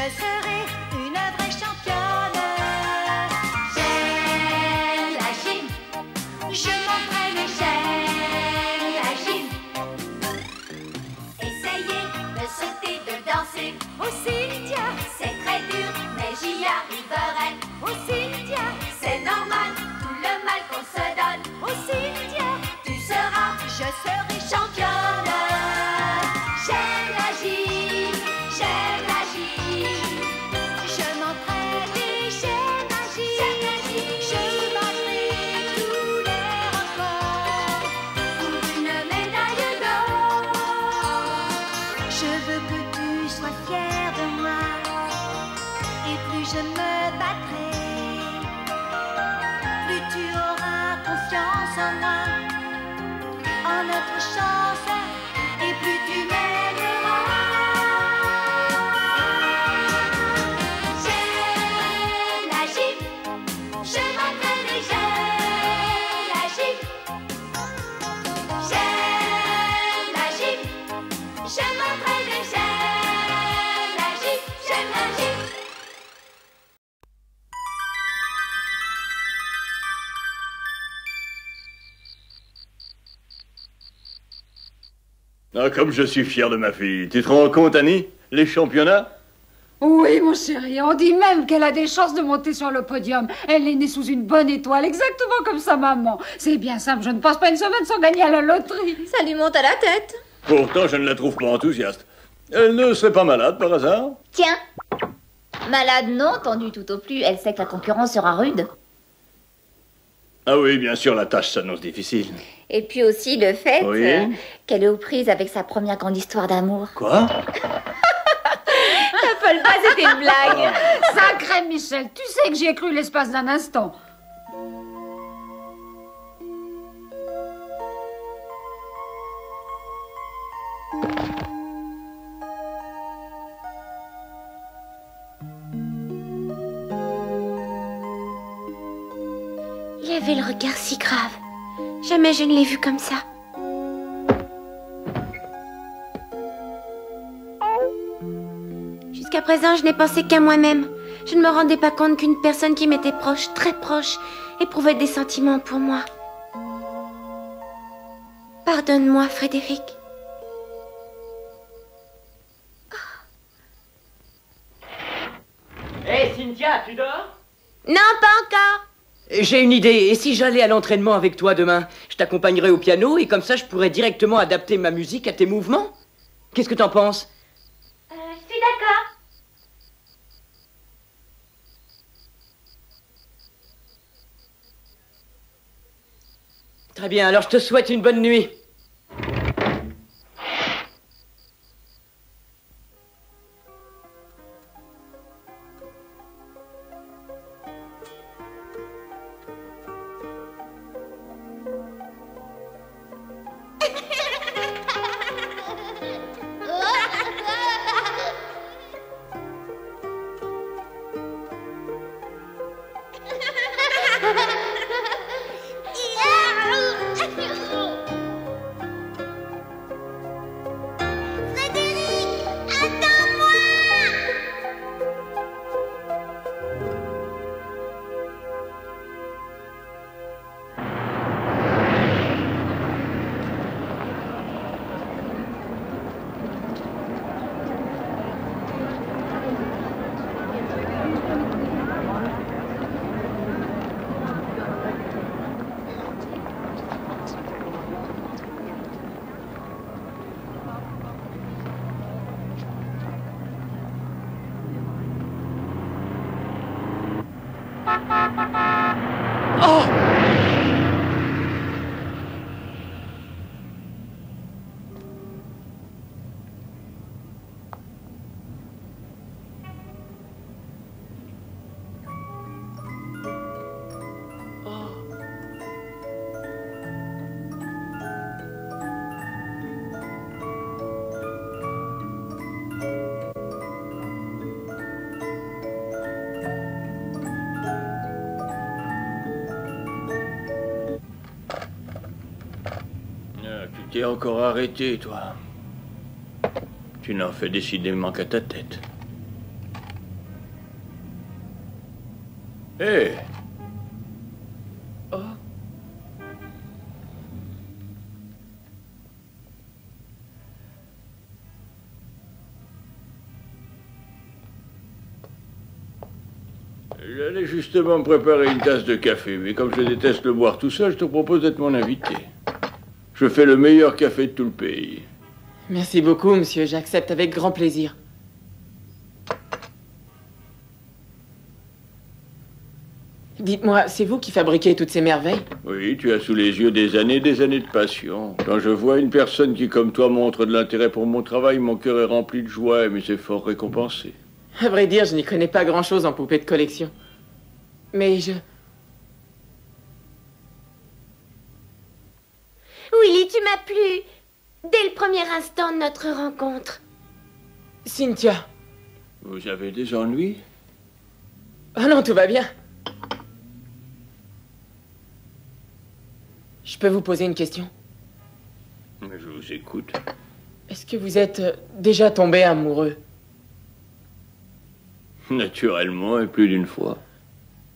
je serai une vraie championne. J'aime la gym, je m'entraîne, j'aime la gym. Essayer de sauter, de danser, aussi tiens, c'est très dur, mais j'y arriverai. Aussi tiens, c'est normal, tout le mal qu'on se donne. Aussi tiens, tu seras, je serai championne. J'aime la gym, j'aime la gym. Je m'entraîne et j'aime la gym. Je battrai tous les records pour une médaille d'or. Je veux que tu sois fier de moi, et plus je me battrai, plus tu auras confiance en moi, en notre chance, et plus tu m'aimeras. J'aime la gym, je m'entraîne et j'aime la gym. J'aime la gym, je m'entraîne et j'aime la gym. J'aime la gym. Ah, comme je suis fier de ma fille. Tu te rends compte, Annie? Les championnats? Oui, mon chéri, on dit même qu'elle a des chances de monter sur le podium. Elle est née sous une bonne étoile, exactement comme sa maman. C'est bien simple, je ne passe pas une semaine sans gagner à la loterie. Ça lui monte à la tête. Pourtant, je ne la trouve pas enthousiaste. Elle ne serait pas malade, par hasard? Tiens. Malade, non, tendue tout au plus. Elle sait que la concurrence sera rude. Ah oui, bien sûr, la tâche s'annonce difficile. Et puis aussi le fait Oui. qu'elle est aux prises avec sa première grande histoire d'amour. Quoi? T'appelles pas, c'était une blague. Sacré Michel, tu sais que j'y ai cru l'espace d'un instant. Il avait le regard si grave. Jamais je ne l'ai vu comme ça. Jusqu'à présent, je n'ai pensé qu'à moi-même. Je ne me rendais pas compte qu'une personne qui m'était proche, très proche, éprouvait des sentiments pour moi. Pardonne-moi, Frédéric. Hé, Cynthia, tu dors? Non, pas encore. J'ai une idée. Et si j'allais à l'entraînement avec toi demain? Je t'accompagnerais au piano et comme ça, je pourrais directement adapter ma musique à tes mouvements. Qu'est-ce que t'en penses? Je suis d'accord. Très bien, alors je te souhaite une bonne nuit. Tu t'es encore arrêté, toi. Tu n'en fais décidément qu'à ta tête. Hé, Oh. j'allais justement me préparer une tasse de café, mais comme je déteste le boire tout seul, je te propose d'être mon invité. Je fais le meilleur café de tout le pays. Merci beaucoup, monsieur. J'accepte avec grand plaisir. Dites-moi, c'est vous qui fabriquez toutes ces merveilles? Oui, tu as sous les yeux des années de passion. Quand je vois une personne qui, comme toi, montre de l'intérêt pour mon travail, mon cœur est rempli de joie et mes efforts récompensés. À vrai dire, je n'y connais pas grand-chose en poupées de collection. Mais Willy, tu m'as plu. Dès le premier instant de notre rencontre. Cynthia. Vous avez des ennuis? Oh non, tout va bien. Je peux vous poser une question? Je vous écoute. Est-ce que vous êtes déjà tombé amoureux? Naturellement, et plus d'une fois.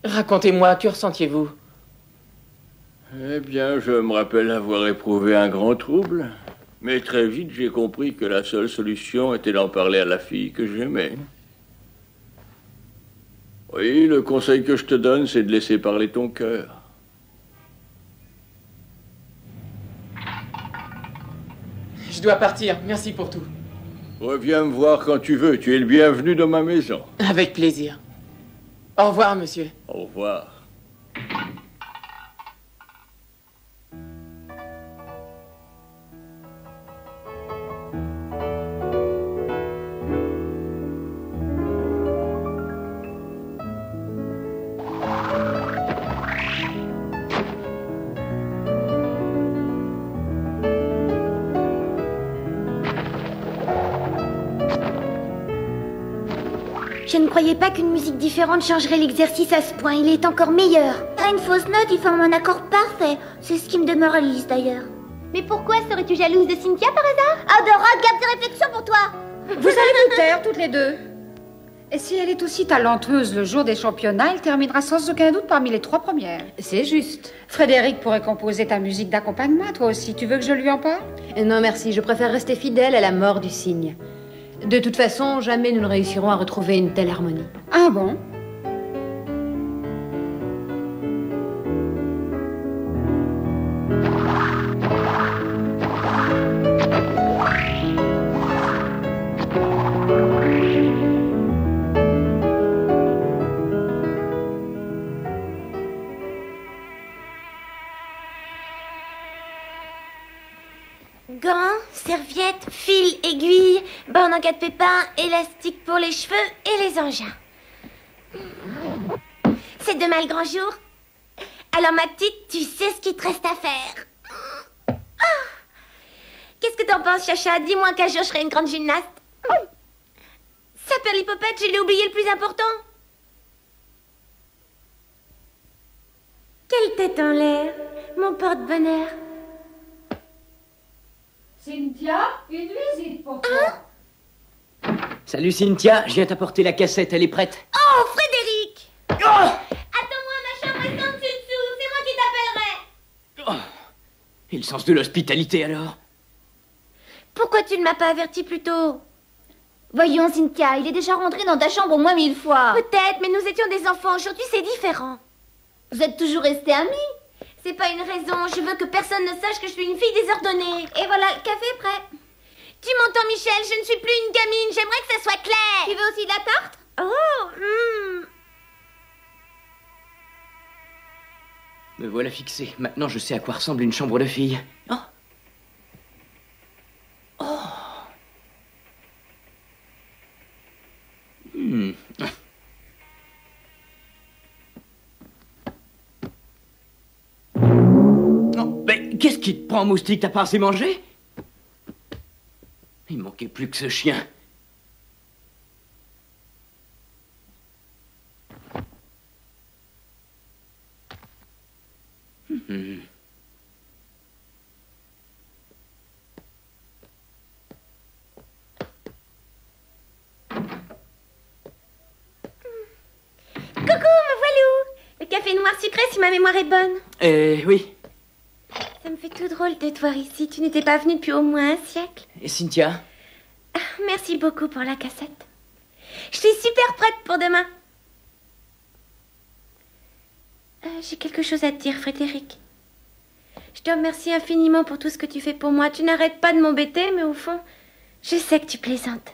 Racontez-moi, que ressentiez-vous? Eh bien, je me rappelle avoir éprouvé un grand trouble. Mais très vite, j'ai compris que la seule solution était d'en parler à la fille que j'aimais. Oui, le conseil que je te donne, c'est de laisser parler ton cœur. Je dois partir, merci pour tout. Reviens me voir quand tu veux, tu es le bienvenu dans ma maison. Avec plaisir. Au revoir, monsieur. Au revoir. Je ne croyais pas qu'une musique différente changerait l'exercice à ce point. Il est encore meilleur. À une fausse note, il forme un accord parfait. C'est ce qui me démoralise d'ailleurs. Mais pourquoi serais-tu jalouse de Cynthia par hasard? Adora, garde tes réflexions pour toi. Vous allez vous taire, toutes les deux. Et si elle est aussi talentueuse le jour des championnats, elle terminera sans aucun doute parmi les 3 premières. C'est juste. Frédéric pourrait composer ta musique d'accompagnement, toi aussi. Tu veux que je lui en parle? Non, merci, je préfère rester fidèle à la mort du cygne. De toute façon, jamais nous ne réussirons à retrouver une telle harmonie. Ah bon? Gants, serviettes, fils, aiguilles, borne en cas de pépin, élastique pour les cheveux et les engins. C'est demain le grand jour. Alors ma petite, tu sais ce qu'il te reste à faire. Qu'est-ce que t'en penses, Chacha? Dis-moi qu'un jour je serai une grande gymnaste. Ça perd l'hypopète, je l'ai oublié le plus important. Quelle tête en l'air, mon porte-bonheur. Cynthia, une visite pour toi. Salut Cynthia, je viens t'apporter la cassette, elle est prête. Oh, Frédéric! Oh Attends-moi, ma chambre est en dessous, c'est moi qui t'appellerai. Et le sens de l'hospitalité alors? Pourquoi tu ne m'as pas averti plus tôt? Voyons, Cynthia, il est déjà rentré dans ta chambre au moins 1000 fois. Peut-être, mais nous étions des enfants. Aujourd'hui, c'est différent. Vous êtes toujours restés amis. C'est pas une raison. Je veux que personne ne sache que je suis une fille désordonnée. Et voilà, le café est prêt. Tu m'entends, Michel? Je ne suis plus une gamine. J'aimerais que ça soit clair. Tu veux aussi de la tarte? Oh, Me voilà fixé. Maintenant, je sais à quoi ressemble une chambre de fille. Oh. Oh. Non, mais qu'est-ce qui te prend, moustique? T'as pas assez mangé? Il manquait plus que ce chien. coucou, me voilou. café noir sucré si ma mémoire est bonne. Oui. Ça me fait tout drôle de te voir ici. Tu n'étais pas venue depuis au moins un siècle. Et Cynthia? Merci beaucoup pour la cassette. Je suis super prête pour demain. J'ai quelque chose à te dire, Frédéric. Je te remercie infiniment pour tout ce que tu fais pour moi. Tu n'arrêtes pas de m'embêter, mais au fond, je sais que tu plaisantes.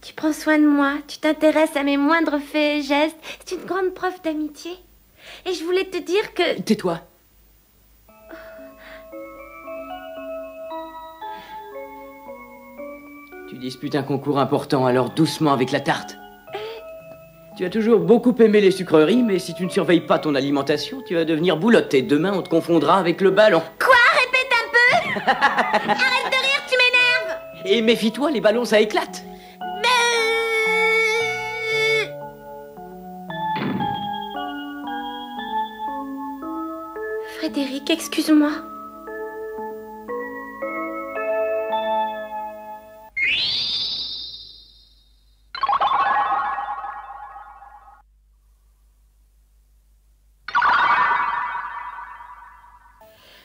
Tu prends soin de moi, tu t'intéresses à mes moindres faits et gestes. C'est une grande preuve d'amitié. Et je voulais te dire que... Tais-toi. Tu disputes un concours important, alors doucement avec la tarte. Tu as toujours beaucoup aimé les sucreries, mais si tu ne surveilles pas ton alimentation, tu vas devenir boulotte et demain on te confondra avec le ballon. Quoi? Répète un peu. Arrête de rire, tu m'énerves. Et méfie-toi, les ballons ça éclate. Frédéric, excuse-moi.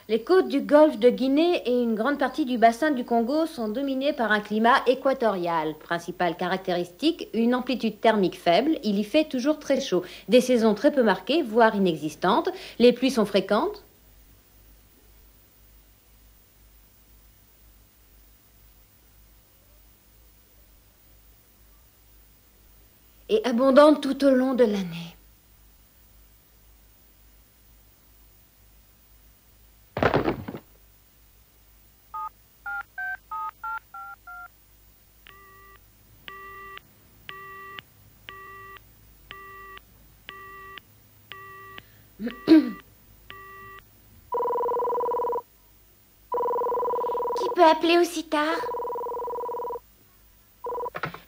Les côtes du golfe de Guinée et une grande partie du bassin du Congo sont dominées par un climat équatorial. Principale caractéristique, une amplitude thermique faible. Il y fait toujours très chaud. Des saisons très peu marquées, voire inexistantes. Les pluies sont fréquentes. Et abondantes tout au long de l'année. Qui peut appeler aussi tard?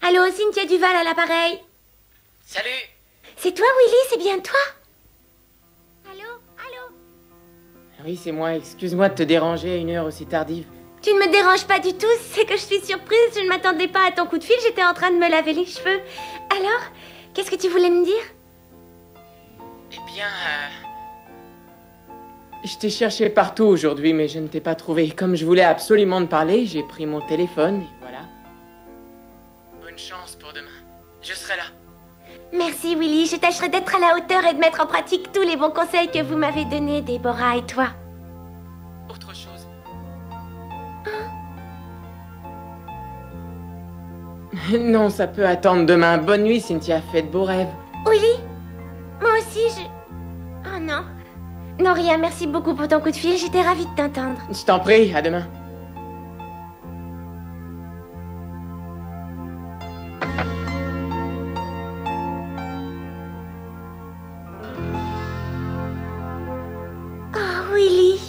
Allô, Cynthia Duval à l'appareil. Salut. C'est toi, Willy? C'est bien toi? Allô? Allô? Oui, c'est moi. Excuse-moi de te déranger à une heure aussi tardive. Tu ne me déranges pas du tout, c'est que je suis surprise. Je ne m'attendais pas à ton coup de fil, j'étais en train de me laver les cheveux. Alors, qu'est-ce que tu voulais me dire? Eh bien, je t'ai cherché partout aujourd'hui, mais je ne t'ai pas trouvé. Comme je voulais absolument te parler, j'ai pris mon téléphone, et voilà. Bonne chance pour demain. Je serai là. Merci, Willy. Je tâcherai d'être à la hauteur et de mettre en pratique tous les bons conseils que vous m'avez donnés, Déborah et toi. Autre chose. Non, ça peut attendre demain. Bonne nuit, Cynthia. Fais de beaux rêves. Willy? Moi aussi, Oh non. Non, rien. Merci beaucoup pour ton coup de fil. J'étais ravie de t'entendre. Je t'en prie, à demain. Oh, Willy.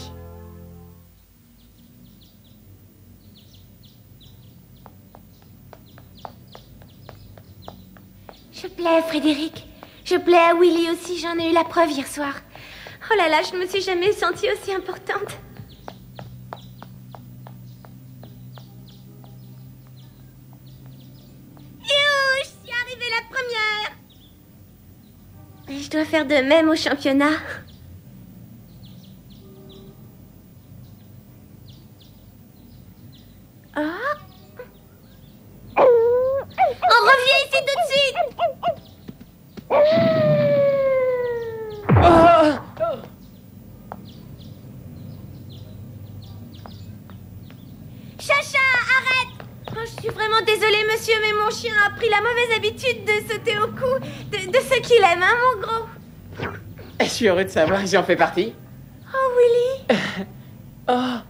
Je plais, Frédéric. Je plais à Willy aussi, j'en ai eu la preuve hier soir. Oh là là, je ne me suis jamais sentie aussi importante. Youhou, je suis arrivée la première. Et je dois faire de même au championnat. Oh. On revient ici tout de suite. Chacha, arrête! Oh, je suis vraiment désolée, monsieur, mais mon chien a pris la mauvaise habitude de sauter au cou de ceux qu'il aime, hein, mon gros? Je suis heureux de savoir que j'en fais partie. Oh, Willy! Oh.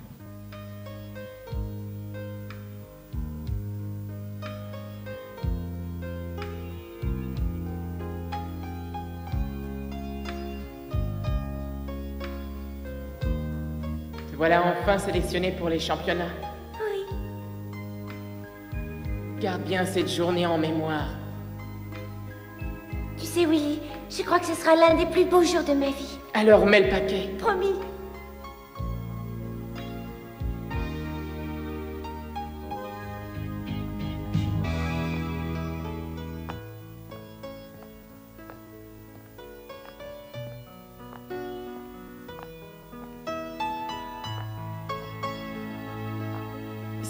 Te voilà enfin sélectionné pour les championnats. Oui. Garde bien cette journée en mémoire. Tu sais, Willy, je crois que ce sera l'un des plus beaux jours de ma vie. Alors mets le paquet. Promis.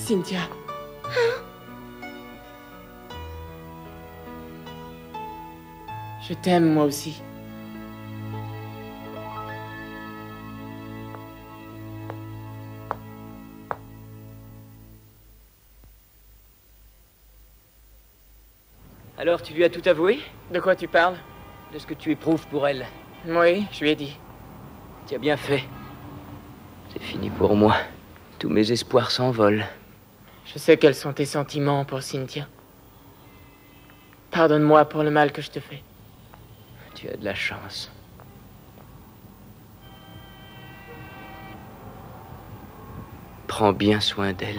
Cynthia. Je t'aime, moi aussi. Alors, tu lui as tout avoué? De quoi tu parles? De ce que tu éprouves pour elle. Oui, je lui ai dit. Tu as bien fait. C'est fini pour moi. Tous mes espoirs s'envolent. Je sais quels sont tes sentiments pour Cynthia. Pardonne-moi pour le mal que je te fais. Tu as de la chance. Prends bien soin d'elle.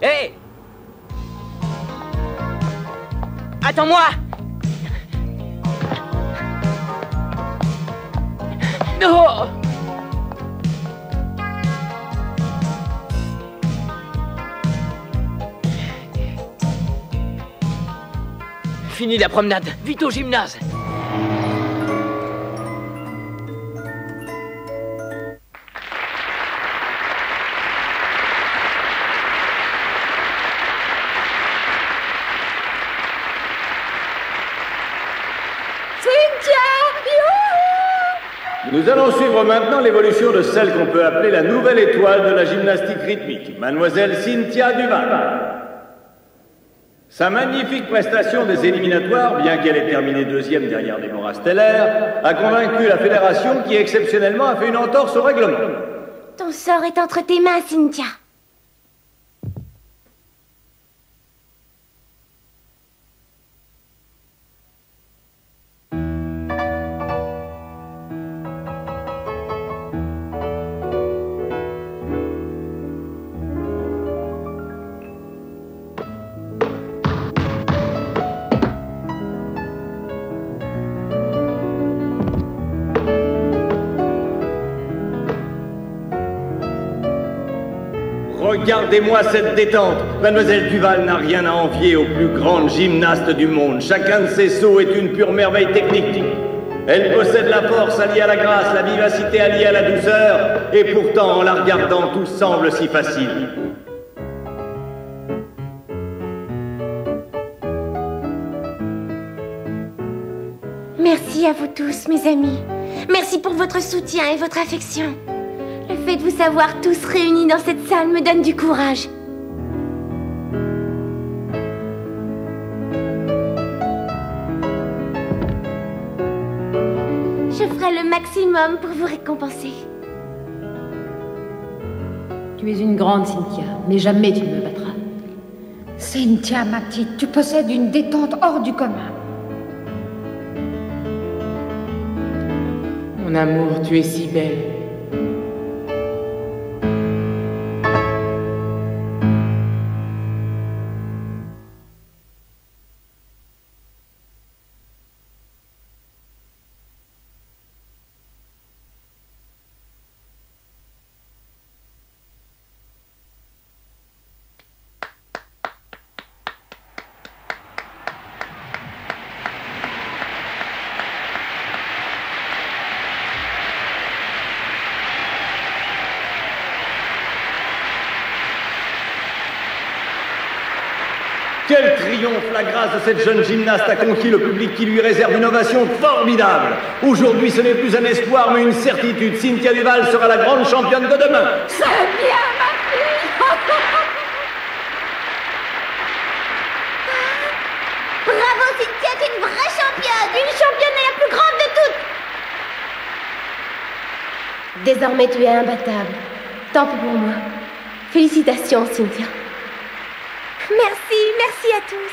Hé! Attends-moi! Non! Fini la promenade, vite au gymnase! Nous allons suivre maintenant l'évolution de celle qu'on peut appeler la nouvelle étoile de la gymnastique rythmique, mademoiselle Cynthia Duval. Sa magnifique prestation des éliminatoires, bien qu'elle ait terminé deuxième derrière Déborah Steller, a convaincu la fédération qui exceptionnellement a fait une entorse au règlement. Ton sort est entre tes mains, Cynthia. Regardez-moi cette détente. Mademoiselle Duval n'a rien à envier aux plus grandes gymnastes du monde. Chacun de ses sauts est une pure merveille technique. Elle possède la force alliée à la grâce, la vivacité alliée à la douceur, et pourtant, en la regardant, tout semble si facile. Merci à vous tous, mes amis. Merci pour votre soutien et votre affection. Le fait de vous savoir tous réunis dans cette salle me donne du courage. Je ferai le maximum pour vous récompenser. Tu es une grande, Cynthia, mais jamais tu ne me battras. Cynthia, ma petite, tu possèdes une détente hors du commun. Mon amour, tu es si belle. Quel triomphe! La grâce de cette jeune gymnaste a conquis le public qui lui réserve une ovation formidable. Aujourd'hui, ce n'est plus un espoir, mais une certitude. Cynthia Duval sera la grande championne de demain. C'est bien, ma fille. Bravo, Cynthia, tu es une vraie championne. Une championne la plus grande de toutes. Désormais, tu es imbattable. Tant pis pour moi. Félicitations, Cynthia. Merci, merci à tous.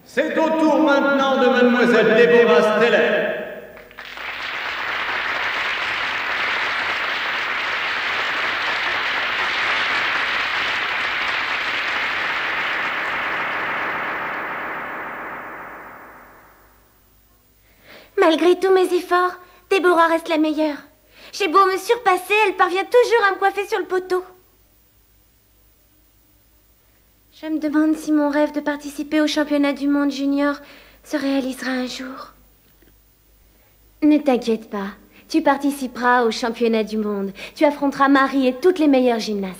C'est au tour maintenant de mademoiselle Déborah Steller. Malgré tous mes efforts, Déborah reste la meilleure. J'ai beau me surpasser, elle parvient toujours à me coiffer sur le poteau. Je me demande si mon rêve de participer au championnat du monde junior se réalisera un jour. Ne t'inquiète pas, tu participeras au championnat du monde. Tu affronteras Marie et toutes les meilleures gymnastes.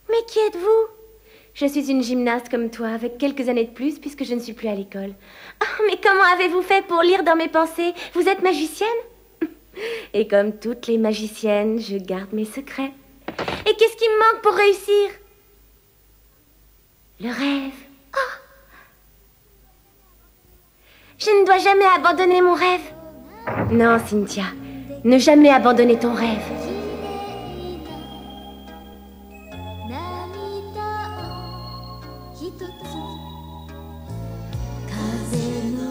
Mais qui êtes-vous? Je suis une gymnaste comme toi, avec quelques années de plus, puisque je ne suis plus à l'école. Oh, mais comment avez-vous fait pour lire dans mes pensées? Vous êtes magicienne? Et comme toutes les magiciennes, je garde mes secrets. Et qu'est-ce qui me manque pour réussir? Le rêve. Oh! Je ne dois jamais abandonner mon rêve. Non, Cynthia, ne jamais abandonner ton rêve.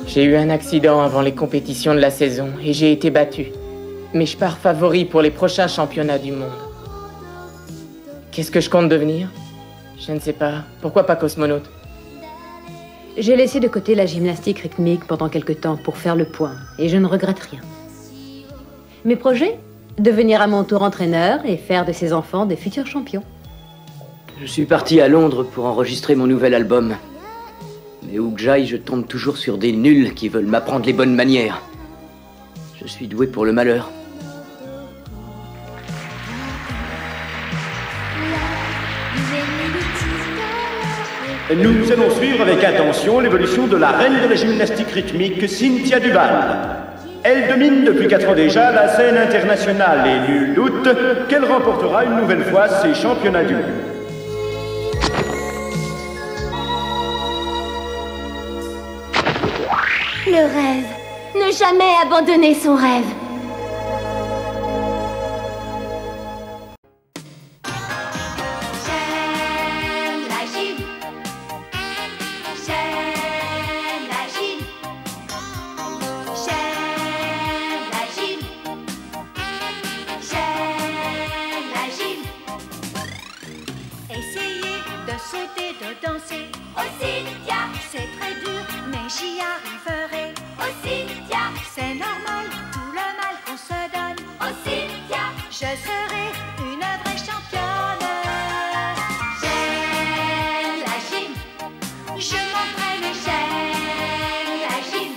J'ai eu un accident avant les compétitions de la saison et j'ai été battu. Mais je pars favori pour les prochains championnats du monde. Qu'est-ce que je compte devenir? Je ne sais pas. Pourquoi pas cosmonaute? J'ai laissé de côté la gymnastique rythmique pendant quelque temps pour faire le point, et je ne regrette rien. Mes projets? Devenir à mon tour entraîneur et faire de ces enfants des futurs champions. Je suis parti à Londres pour enregistrer mon nouvel album. Mais où que j'aille, je tombe toujours sur des nuls qui veulent m'apprendre les bonnes manières. Je suis doué pour le malheur. Nous allons suivre avec attention l'évolution de la reine de la gymnastique rythmique, Cynthia Duval. Elle domine depuis 4 ans déjà la scène internationale et nul doute qu'elle remportera une nouvelle fois ses championnats du monde. Le rêve. Ne jamais abandonner son rêve. J'aime la gym. J'aime la gym. J'aime la gym. J'aime la gym. Essayez de sauter, de danser. Oh Cynthia, c'est très dur, mais j'y arriverai. Oh Cynthia, c'est normal, tout le mal qu'on se donne. Oh Cynthia, je serai une vraie championne. J'aime la gym, je m'entraîne, j'aime la gym.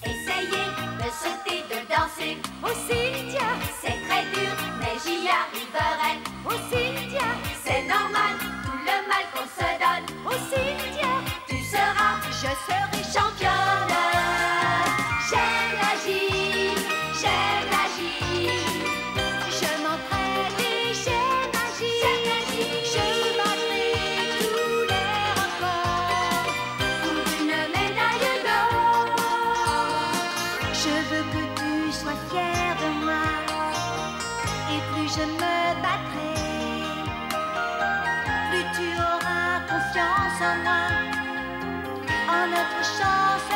Essayez de sauter, de danser. Oh Cynthia, c'est très dur, mais j'y arriverai. Oh Cynthia, c'est normal, tout le mal qu'on se donne. Oh Cynthia, tu seras, je serai championne. J'aime la gym, j'aime la gym. Je m'entraîne et j'aime la gym. Je battrai tous les records pour une médaille d'or. Je veux que tu sois fière de moi. Et plus je me battrai, plus tu auras confiance en moi, en notre chance.